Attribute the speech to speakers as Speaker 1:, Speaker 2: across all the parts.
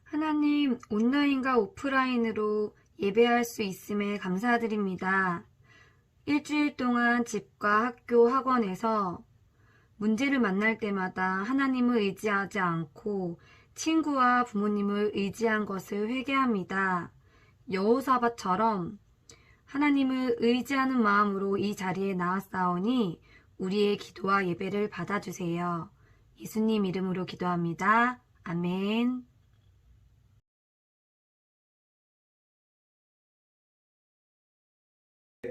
Speaker 1: 하나님, 온라인과 오프라인으로 예배할 수 있음에 감사드립니다. 일주일 동안 집과 학교, 학원에서 문제를 만날 때마다 하나님을 의지하지 않고 친구와 부모님을 의지한 것을 회개합니다. 여호사밧처럼 하나님을 의지하는 마음으로 이 자리에 나왔사오니 우리의 기도와 예배를 받아주세요. 예수님 이름으로 기도합니다. 아멘.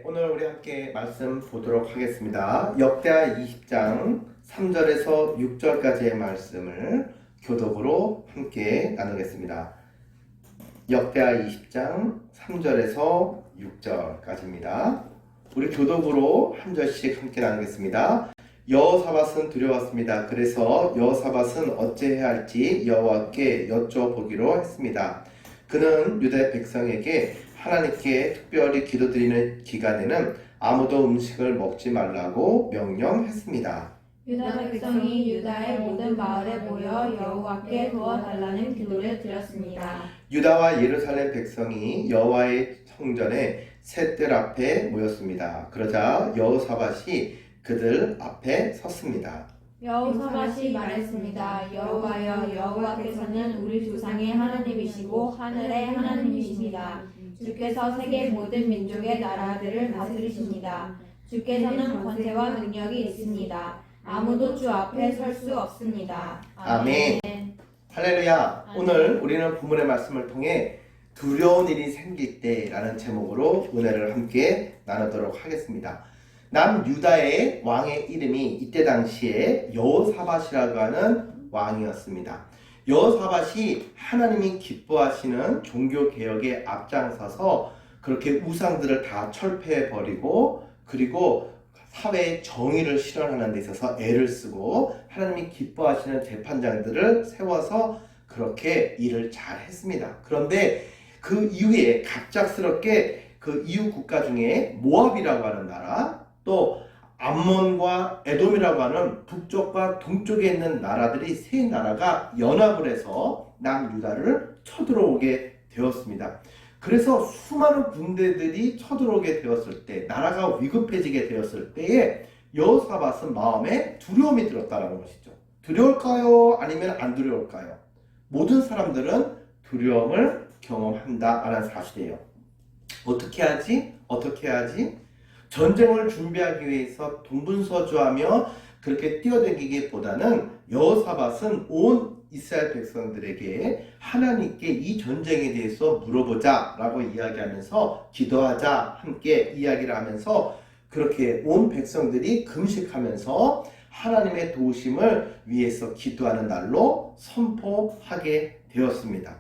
Speaker 2: 오늘 우리 함께 말씀 보도록 하겠습니다. 역대하 20장 3절에서 6절까지의 말씀을 교독으로 함께 나누겠습니다. 역대하 20장 3절에서 6절까지입니다. 우리 교독으로 한 절씩 함께 나누겠습니다. 여호사밧은 두려웠습니다. 그래서 여호사밧은 어찌해야 할지 여호와께 여쭤보기로 했습니다. 그는 유다 백성에게 하나님께 특별히 기도드리는 기간에는 아무도 음식을 먹지 말라고 명령했습니다.
Speaker 3: 유다 백성이 유다의 모든 마을에 모여 여호와께 도와달라는 기도를 드렸습니다.
Speaker 2: 유다와 예루살렘 백성이 여호와의 성전에 셋들 앞에 모였습니다. 그러자 여호사밧이 그들 앞에 섰습니다.
Speaker 3: 여호사밧이 말했습니다. 여호와여, 여호와께서는 우리 조상의 하나님이시고 하늘의 하나님이십니다. 주께서 세계 모든 민족의 나라들을 다스리십니다. 주께서는 권세와 능력이 있습니다. 아무도 주 앞에 설 수 없습니다.
Speaker 2: 아멘. 할렐루야. 오늘 우리는 본문의 말씀을 통해 두려운 일이 생길 때라는 제목으로 은혜를 함께 나누도록 하겠습니다. 남유다의 왕의 이름이 이때 당시에 여호사밧이라고 하는 왕이었습니다. 여호사밧이 하나님이 기뻐하시는 종교개혁에 앞장서서 그렇게 우상들을 다 철폐해버리고, 그리고 사회의 정의를 실현하는 데 있어서 애를 쓰고 하나님이 기뻐하시는 재판장들을 세워서 그렇게 일을 잘 했습니다. 그런데 그 이후에 갑작스럽게 그 이웃 국가 중에 모압이라고 하는 나라, 또 암몬과 에돔이라고 하는 북쪽과 동쪽에 있는 나라들이 세 나라가 연합을 해서 남유다를 쳐들어오게 되었습니다. 그래서 수많은 군대들이 쳐들어오게 되었을 때, 나라가 위급해지게 되었을 때에 여호사밧은 마음에 두려움이 들었다는 것이죠. 두려울까요? 아니면 안 두려울까요? 모든 사람들은 두려움을 경험한다라는 사실이에요. 어떻게 하지? 어떻게 하지? 전쟁을 준비하기 위해서 동분서주하며 그렇게 뛰어다니기보다는 여호사밧은 온 이스라엘 백성들에게 하나님께 이 전쟁에 대해서 물어보자 라고 이야기하면서 기도하자 함께 이야기를 하면서 그렇게 온 백성들이 금식하면서 하나님의 도우심을 위해서 기도하는 날로 선포하게 되었습니다.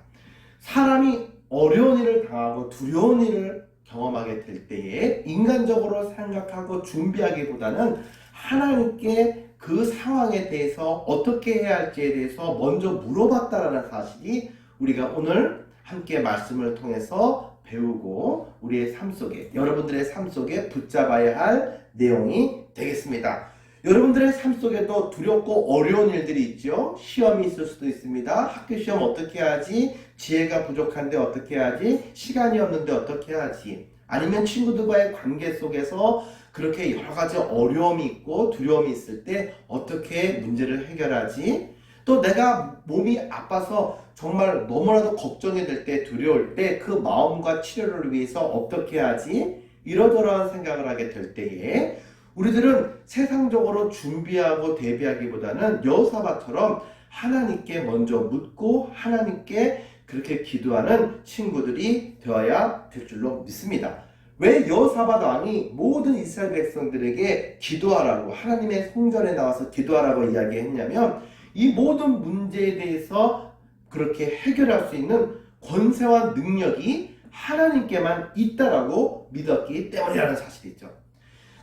Speaker 2: 사람이 어려운 일을 당하고 두려운 일을 경험하게 될 때에 인간적으로 생각하고 준비하기보다는 하나님께 그 상황에 대해서 어떻게 해야 할지에 대해서 먼저 물어봤다라는 사실이 우리가 오늘 함께 말씀을 통해서 배우고 우리의 삶 속에, 여러분들의 삶 속에 붙잡아야 할 내용이 되겠습니다. 여러분들의 삶 속에도 두렵고 어려운 일들이 있죠. 시험이 있을 수도 있습니다. 학교 시험 어떻게 하지? 지혜가 부족한데 어떻게 하지? 시간이 없는데 어떻게 하지? 아니면 친구들과의 관계 속에서 그렇게 여러 가지 어려움이 있고 두려움이 있을 때 어떻게 문제를 해결하지? 또 내가 몸이 아파서 정말 너무나도 걱정이 될 때, 두려울 때 그 마음과 치료를 위해서 어떻게 하지? 이러저러한 생각을 하게 될 때에 우리들은 세상적으로 준비하고 대비하기보다는 여호사밧처럼 하나님께 먼저 묻고 하나님께 그렇게 기도하는 친구들이 되어야 될 줄로 믿습니다. 왜 여호사밧 왕이 모든 이스라엘 백성들에게 기도하라고, 하나님의 성전에 나와서 기도하라고 이야기했냐면 이 모든 문제에 대해서 그렇게 해결할 수 있는 권세와 능력이 하나님께만 있다라고 믿었기 때문이라는 사실이죠.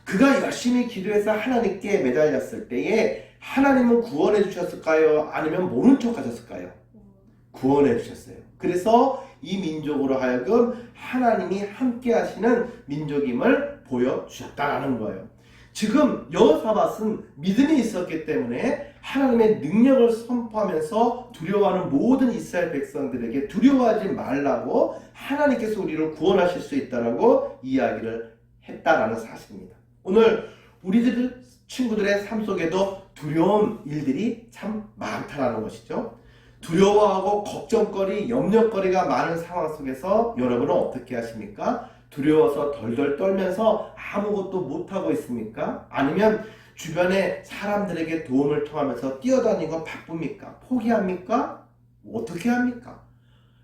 Speaker 2: 그가 열심히 기도해서 하나님께 매달렸을 때에 하나님은 구원해 주셨을까요? 아니면 모른 척 하셨을까요? 구원해 주셨어요. 그래서 이 민족으로 하여금 하나님이 함께 하시는 민족임을 보여주셨다는 거예요. 지금 여호사밧은 믿음이 있었기 때문에 하나님의 능력을 선포하면서 두려워하는 모든 이스라엘 백성들에게 두려워하지 말라고 하나님께서 우리를 구원하실 수 있다라고 이야기를 했다라는 사실입니다. 오늘 우리들 친구들의 삶 속에도 두려운 일들이 참 많다라는 것이죠. 두려워하고 걱정거리, 염려거리가 많은 상황 속에서 여러분은 어떻게 하십니까? 두려워서 덜덜 떨면서 아무것도 못하고 있습니까? 아니면 주변에 사람들에게 도움을 통하면서 뛰어다니고 바쁩니까? 포기합니까? 어떻게 합니까?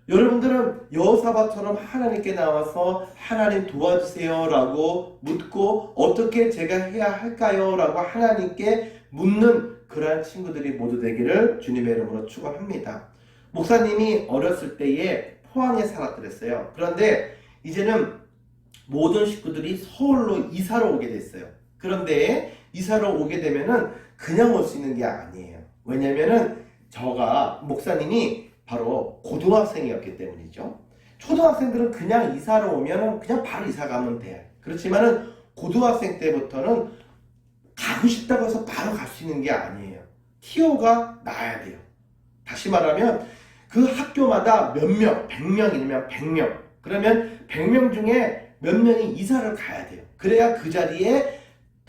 Speaker 2: 여러분들은 여호사밧처럼 하나님께 나와서 하나님 도와주세요 라고 묻고 어떻게 제가 해야 할까요? 라고 하나님께 묻는 그러한 친구들이 모두 되기를 주님의 이름으로 축원합니다. 목사님이 어렸을 때에 포항에 살았더랬어요. 그런데 이제는 모든 식구들이 서울로 이사를 오게 됐어요. 그런데 이사를 오게 되면은 그냥 올 수 있는 게 아니에요. 왜냐면은 목사님이 바로 고등학생이었기 때문이죠. 초등학생들은 그냥 이사를 오면은 그냥 바로 이사 가면 돼요. 그렇지만은 고등학생 때부터는 가고 싶다고 해서 바로 갈 수 있는 게 아니에요. 티오가 나야 돼요. 다시 말하면 그 학교마다 몇 명, 100명이면 100명. 그러면 100명 중에 몇 명이 이사를 가야 돼요. 그래야 그 자리에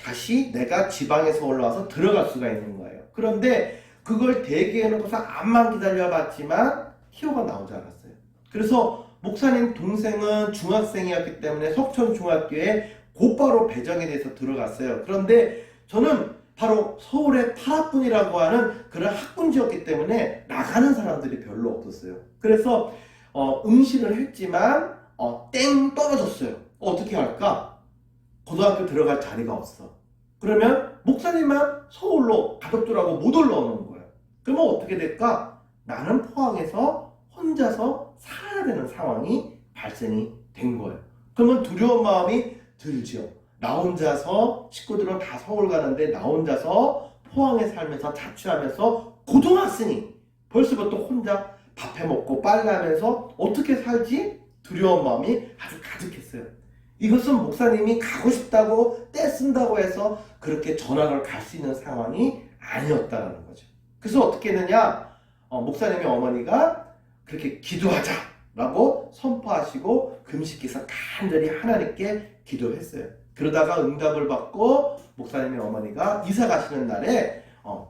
Speaker 2: 다시 내가 지방에서 올라와서 들어갈 수가 있는 거예요. 그런데 그걸 대기해놓고서 암만 기다려봤지만 티오가 나오지 않았어요. 그래서 목사님 동생은 중학생이었기 때문에 석천중학교에 곧바로 배정에 대해서 들어갔어요. 그런데 저는 바로 서울의 파라뿐이라고 하는 그런 학군지였기 때문에 나가는 사람들이 별로 없었어요. 그래서 응시를 했지만 땡 떨어졌어요. 어떻게 할까? 고등학교 들어갈 자리가 없어. 그러면 목사님만 서울로 가족들하고 못 올라오는 거예요. 그러면 어떻게 될까? 나는 포항에서 혼자서 살아야 되는 상황이 발생이 된 거예요. 그러면 두려운 마음이 들죠. 나 혼자서 식구들은 다 서울 가는데 나 혼자서 포항에 살면서 자취하면서 고등학생이 벌써부터 혼자 밥 해먹고 빨래하면서 어떻게 살지? 두려운 마음이 아주 가득했어요. 이것은 목사님이 가고 싶다고 떼쓴다고 해서 그렇게 전학을 갈 수 있는 상황이 아니었다는 거죠. 그래서 어떻게 했느냐? 목사님의 어머니가 그렇게 기도하자라고 선포하시고 금식기서 간절히 하나님께 기도했어요. 그러다가 응답을 받고 목사님의 어머니가 이사 가시는 날에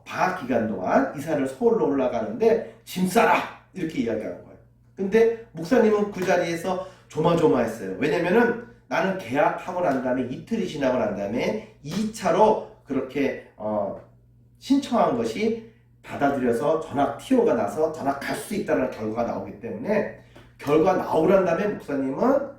Speaker 2: 방학 기간 동안 이사를 서울로 올라가는데 짐 싸라 이렇게 이야기한 거예요. 근데 목사님은 그 자리에서 조마조마했어요. 왜냐면은 나는 계약하고 난 다음에 이틀이 지나고 난 다음에 2차로 그렇게 신청한 것이 받아들여서 전학 TO가 나서 전학 갈 수 있다는 결과가 나오기 때문에 결과 나오란 다음에 목사님은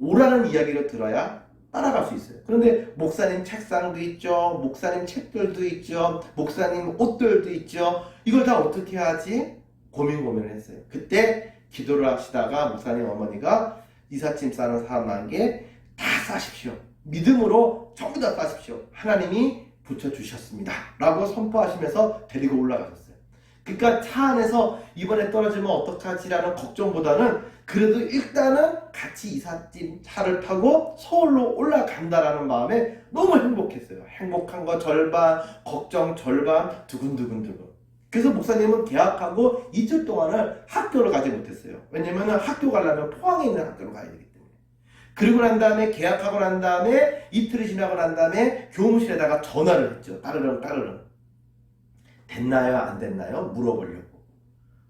Speaker 2: 오라는 이야기를 들어야 따라갈 수 있어요. 그런데 목사님 책상도 있죠. 목사님 책들도 있죠. 목사님 옷들도 있죠. 이걸 다 어떻게 하지? 고민을 했어요. 그때 기도를 하시다가 목사님 어머니가 이삿짐 싸는 사람에게 다 싸십시오. 믿음으로 전부 다 싸십시오. 하나님이 붙여주셨습니다. 라고 선포하시면서 데리고 올라가셨어요. 그러니까 차 안에서 이번에 떨어지면 어떡하지라는 걱정보다는 그래도 일단은 같이 이삿짐 차를 타고 서울로 올라간다라는 마음에 너무 행복했어요. 행복한 거 절반, 걱정 절반, 두근두근두근. 그래서 목사님은 계약하고 이틀 동안을 학교를 가지 못했어요. 왜냐면 학교 가려면 포항에 있는 학교로 가야 되기 때문에. 그리고 난 다음에 계약하고 난 다음에 이틀이 지나고 난 다음에 교무실에다가 전화를 했죠. 따르릉. 됐나요? 안 됐나요? 물어보려고.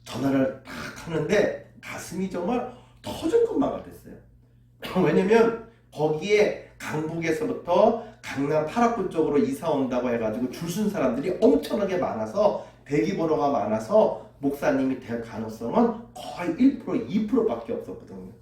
Speaker 2: 전화를 딱 하는데 가슴이 정말 터질 것만 같았어요. 왜냐면 거기에 강북에서부터 강남 파라군 쪽으로 이사 온다고 해가지고 줄 쓴 사람들이 엄청나게 많아서 대기번호가 많아서 목사님이 될 가능성은 거의 1%, 2%밖에 없었거든요.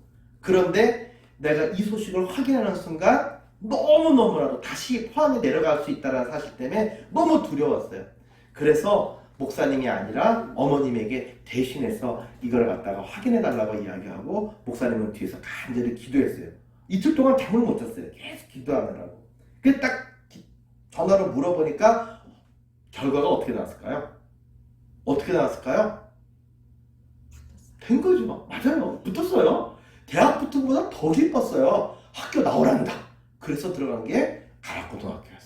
Speaker 2: 그런데 내가 이 소식을 확인하는 순간 너무너무나도 다시 포항에 내려갈 수 있다는 사실 때문에 너무 두려웠어요. 그래서 목사님이 아니라 어머님에게 대신해서 이걸 갖다가 확인해 달라고 이야기하고 목사님은 뒤에서 간절히 기도했어요. 이틀 동안 잠을 못 잤어요. 계속 기도하느라고. 그래서 딱 전화로 물어보니까 결과가 어떻게 나왔을까요? 된 거죠. 맞아요. 붙었어요. 대학 붙은 것보다 더 기뻤어요. 학교 나오란다. 그래서 들어간 게 가락고등학교였어요.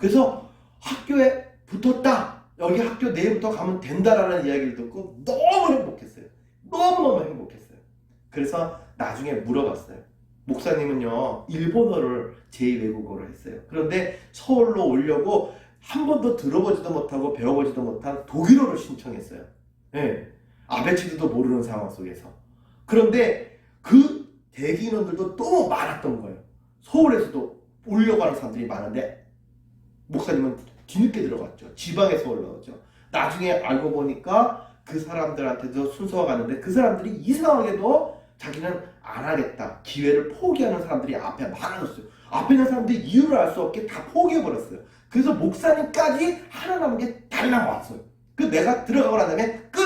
Speaker 2: 그래서 학교에 붙었다. 여기 학교 내일부터 가면 된다라는 이야기를 듣고 너무 행복했어요. 너무너무 행복했어요. 그래서 나중에 물어봤어요. 목사님은요, 일본어를 제2외국어로 했어요. 그런데 서울로 오려고 한 번도 들어보지도 못하고 배워보지도 못한 독일어를 신청했어요. 네. 아베치드도 모르는 상황 속에서. 그런데 그 대기 인원들도 너무 많았던 거예요. 서울에서도 오려고 하는 사람들이 많은데 목사님은 뒤늦게 들어갔죠. 지방에서 올라왔죠. 나중에 알고 보니까 그 사람들한테도 순서가 갔는데 그 사람들이 이상하게도 자기는 안 하겠다. 기회를 포기하는 사람들이 앞에 많아졌어요. 앞에 있는 사람들이 이유를 알 수 없게 다 포기해버렸어요. 그래서 목사님까지 하나 남은 게 달랑 왔어요. 그 내가 들어가고 난 다음에 끝!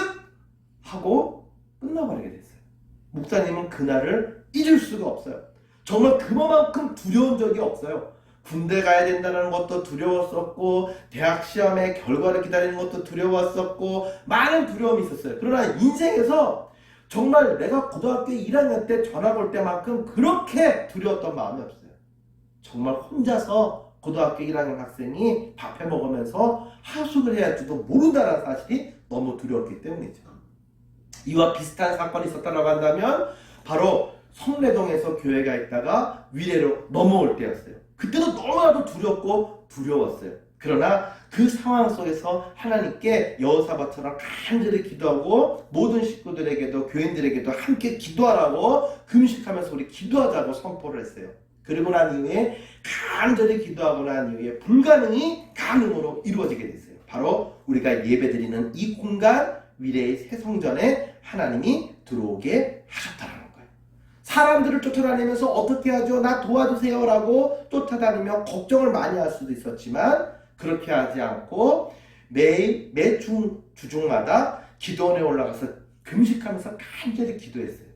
Speaker 2: 하고 끝나버리게 됐어요. 목사님은 그날을 잊을 수가 없어요. 정말 그만큼 두려운 적이 없어요. 군대 가야 된다는 것도 두려웠었고 대학 시험의 결과를 기다리는 것도 두려웠었고 많은 두려움이 있었어요. 그러나 인생에서 정말 내가 고등학교 1학년 때 전학 올 때만큼 그렇게 두려웠던 마음이 없어요. 정말 혼자서 고등학교 1학년 학생이 밥해 먹으면서 하숙을 해야 할지도 모른다는 사실이 너무 두려웠기 때문이죠. 이와 비슷한 사건이 있었다고 한다면 바로 성내동에서 교회가 있다가 위례로 넘어올 때였어요. 그때도 너무나도 두렵고 두려웠어요. 그러나 그 상황 속에서 하나님께 여호사밧처럼 간절히 기도하고 모든 식구들에게도 교인들에게도 함께 기도하라고 금식하면서 우리 기도하자고 선포를 했어요. 그리고 난 이후에 간절히 기도하고 난 이후에 불가능이 가능으로 이루어지게 됐어요. 바로 우리가 예배드리는 이 공간 위례의 새 성전에 하나님이 들어오게 하셨다는 거예요. 사람들을 쫓아다니면서 어떻게 하죠? 나 도와주세요 라고 쫓아다니며 걱정을 많이 할 수도 있었지만 그렇게 하지 않고 매일 주중마다 기도원에 올라가서 금식하면서 간절히 기도했어요.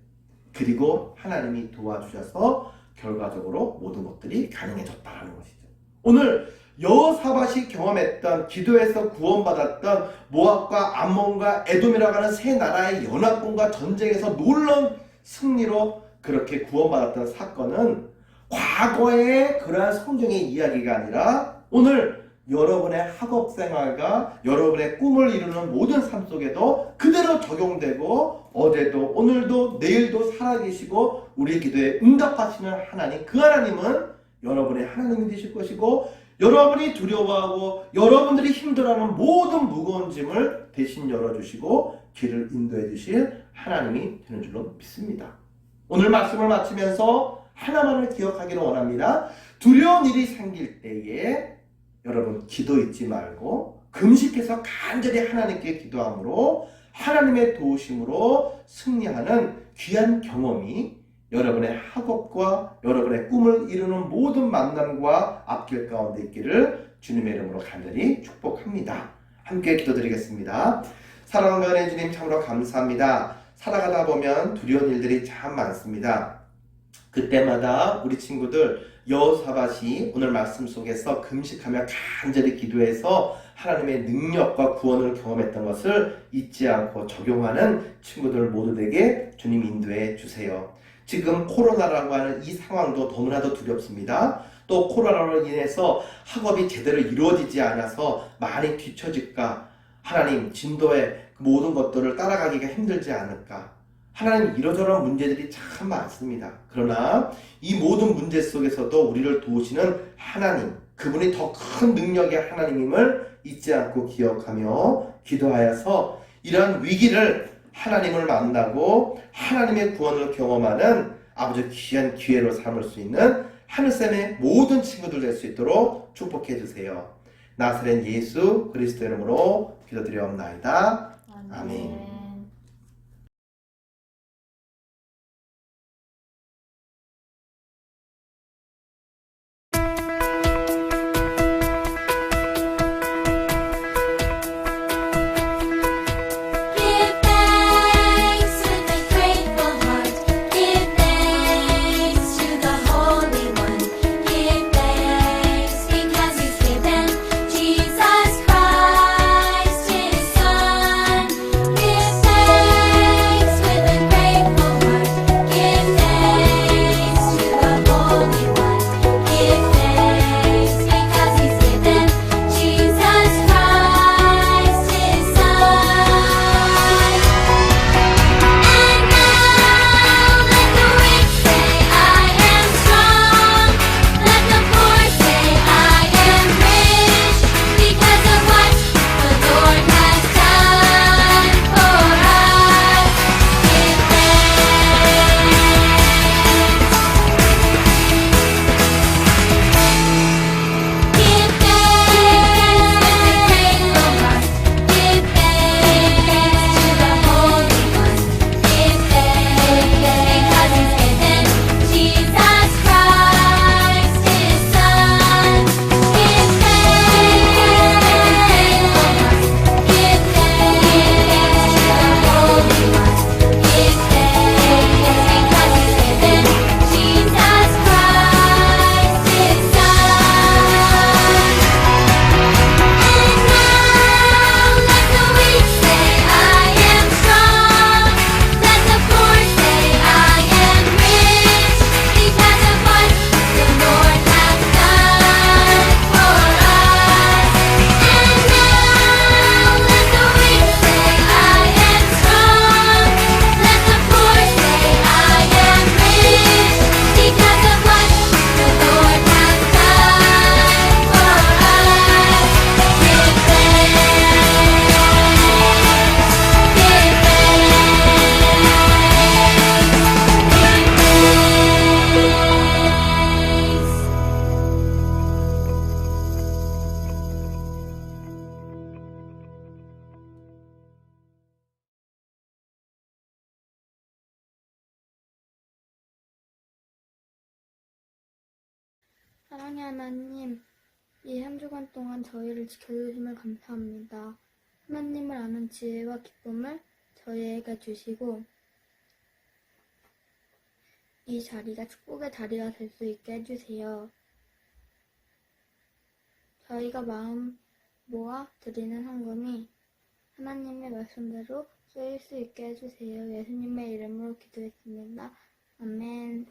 Speaker 2: 그리고 하나님이 도와주셔서 결과적으로 모든 것들이 가능해졌다는 것이죠. 오늘 여호사밧이 경험했던 기도에서 구원받았던 모압과 암몬과 에돔이라고 하는 세 나라의 연합군과 전쟁에서 놀라운 승리로 그렇게 구원받았던 사건은 과거의 그러한 성경의 이야기가 아니라 오늘 여러분의 학업생활과 여러분의 꿈을 이루는 모든 삶 속에도 그대로 적용되고 어제도 오늘도 내일도 살아계시고 우리 기도에 응답하시는 하나님, 그 하나님은 여러분의 하나님이 되실 것이고 여러분이 두려워하고 여러분들이 힘들어하는 모든 무거운 짐을 대신 열어주시고 길을 인도해 주실 하나님이 되는 줄로 믿습니다. 오늘 말씀을 마치면서 하나만을 기억하기를 원합니다. 두려운 일이 생길 때에 여러분 기도 잊지 말고 금식해서 간절히 하나님께 기도함으로 하나님의 도우심으로 승리하는 귀한 경험이 여러분의 학업과 여러분의 꿈을 이루는 모든 만남과 앞길 가운데 있기를 주님의 이름으로 간절히 축복합니다. 함께 기도드리겠습니다. 사랑하는 은혜 주님 참으로 감사합니다. 살아가다 보면 두려운 일들이 참 많습니다. 그때마다 우리 친구들 여호사밧이 오늘 말씀 속에서 금식하며 간절히 기도해서 하나님의 능력과 구원을 경험했던 것을 잊지 않고 적용하는 친구들 모두에게 주님 인도해 주세요. 지금 코로나라고 하는 이 상황도 너무나도 두렵습니다. 또 코로나로 인해서 학업이 제대로 이루어지지 않아서 많이 뒤처질까? 하나님 진도의 모든 것들을 따라가기가 힘들지 않을까? 하나님 이러저러한 문제들이 참 많습니다. 그러나 이 모든 문제 속에서도 우리를 도우시는 하나님, 그분이 더 큰 능력의 하나님임을 잊지 않고 기억하며 기도하여서 이러한 위기를 하나님을 만나고 하나님의 구원을 경험하는 아버지 귀한 기회로 삼을 수 있는 하늘샘의 모든 친구들 될 수 있도록 축복해 주세요. 나사렛 예수 그리스도 이름으로 기도드리옵나이다. 아멘.
Speaker 4: Jesus Christ, His Son. Give 사랑의 하나님, 이 한 주간 동안 저희를 지켜주심을 감사합니다. 하나님을 아는 지혜와 기쁨을 저희에게 주시고 이 자리가 축복의 자리가 될 수 있게 해주세요. 저희가 마음 모아 드리는 헌금이 하나님의 말씀대로 쓰일 수 있게 해주세요. 예수님의 이름으로 기도했습니다. 아멘.